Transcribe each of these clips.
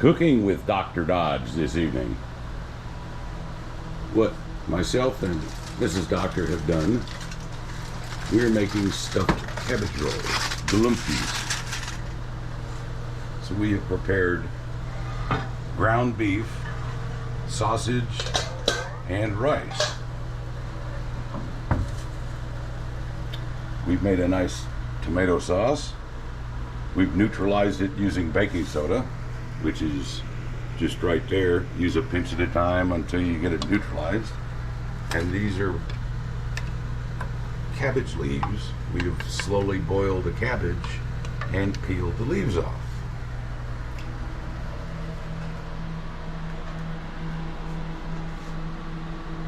Cooking with Dr. Dodge this evening. What myself and Mrs. Doctor have done, we're making stuffed cabbage rolls, Golumpkis. So we have prepared ground beef, sausage, and rice. We've made a nice tomato sauce. We've neutralized it using baking soda, which is just right there. Use a pinch at a time until you get it neutralized. And these are cabbage leaves. We have slowly boiled the cabbage and peeled the leaves off.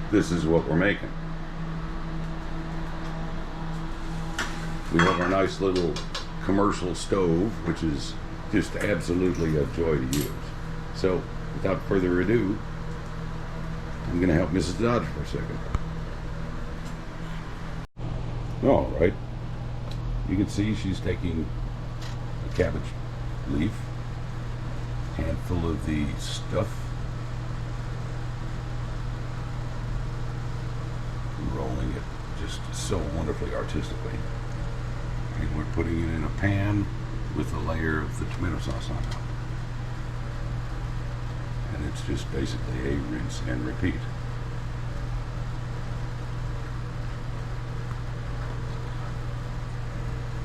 This is what we're making. We have our nice little commercial stove, which is just absolutely a joy to use. So, without further ado, I'm going to help Mrs. Dodge for a second. All right. You can see she's taking a cabbage leaf, handful of the stuff, rolling it just so wonderfully artistically. And we're putting it in a pan with a layer of the tomato sauce on top. And it's just basically a rinse and repeat.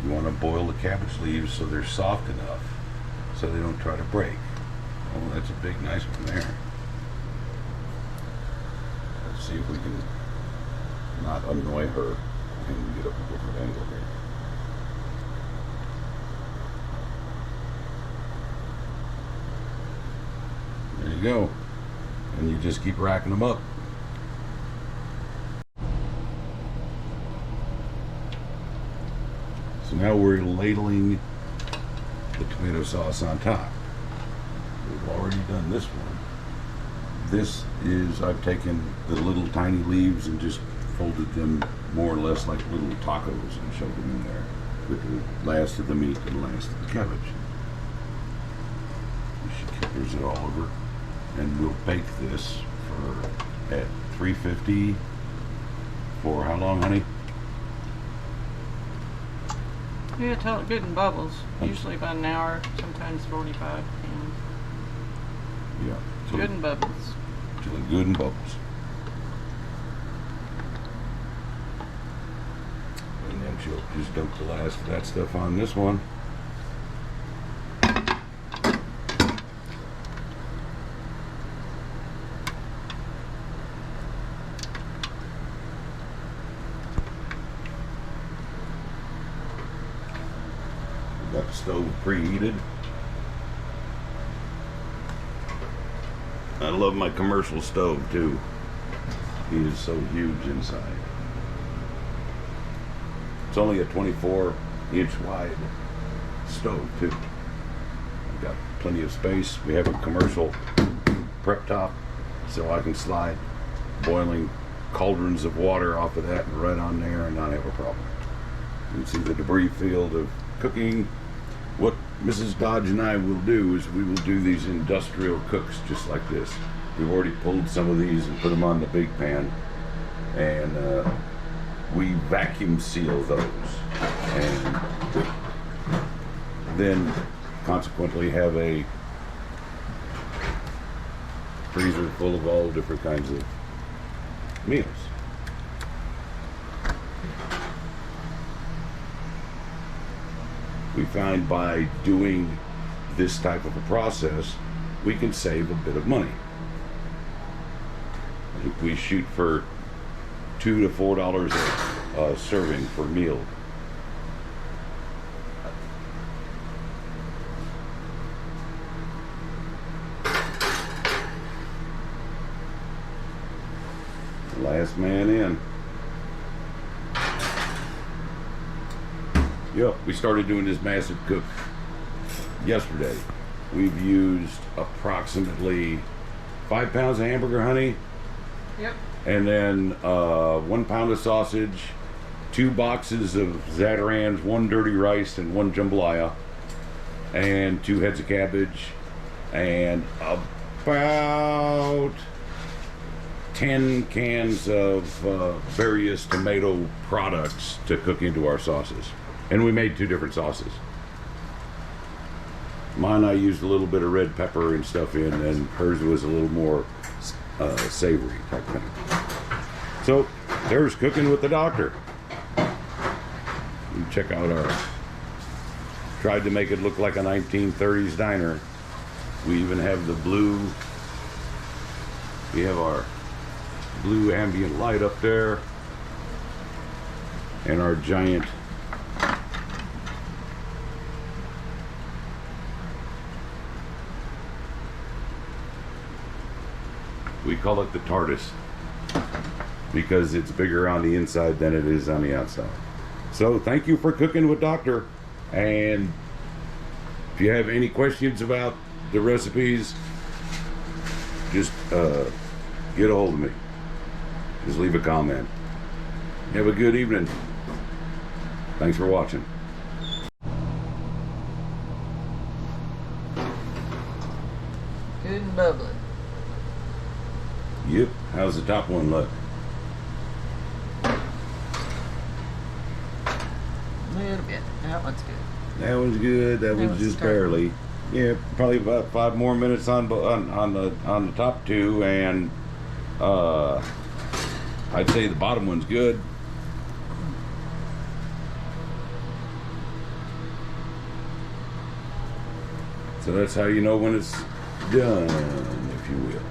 You want to boil the cabbage leaves so they're soft enough so they don't try to break. Oh, that's a big, nice one there. Let's see if we can not annoy her and get up a different angle here. There you go. And you just keep racking them up. So now we're ladling the tomato sauce on top. We've already done this one. This is, I've taken the little tiny leaves and just folded them more or less like little tacos and shoved them in there with the last of the meat and the last of the cabbage. She covers it all over. And we'll bake this for at 350 for how long, honey? Yeah, till it good and bubbles. Usually about an hour, sometimes 45. Yeah. Good and bubbles. Till it good and bubbles. And then she'll just dump the last of that stuff on this one. Got the stove preheated. I love my commercial stove too. He is so huge inside. It's only a 24-inch wide stove too. I've got plenty of space. We have a commercial prep top, so I can slide boiling cauldrons of water off of that and right on there and not have a problem. You can see the debris field of cooking. What Mrs. Dodge and I will do is we will do these industrial cooks just like this. We've already pulled some of these and put them on the big pan, and we vacuum seal those, and then consequently have a freezer full of all different kinds of meals. We find by doing this type of a process, we can save a bit of money. I think we shoot for $2 to $4 a serving per meal. Last man in. Yep, we started doing this massive cook yesterday. We've used approximately 5 pounds of hamburger honey. Yep. And then 1 pound of sausage, 2 boxes of Zatarans, 1 dirty rice, and 1 jambalaya, and 2 heads of cabbage, and about 10 cans of various tomato products to cook into our sauces. And we made 2 different sauces. Mine I used a little bit of red pepper and stuff in, and hers was a little more savory type thing. So there's cooking with the doctor. You check out our, tried to make it look like a 1930s diner. We even have the blue, we have our blue ambient light up there, and our giant we call it the TARDIS because it's bigger on the inside than it is on the outside. So thank you for cooking with Doctor, and if you have any questions about the recipes, just get a hold of me. Just leave a comment. Have a good evening. Thanks for watching. Good and bubbly. Yep. How's the top one look? A little bit. That one's good. That one's good. That one's was just starting. barely. Yeah, probably about 5 more minutes on the top 2, and I'd say the bottom one's good. So that's how you know when it's done, if you will.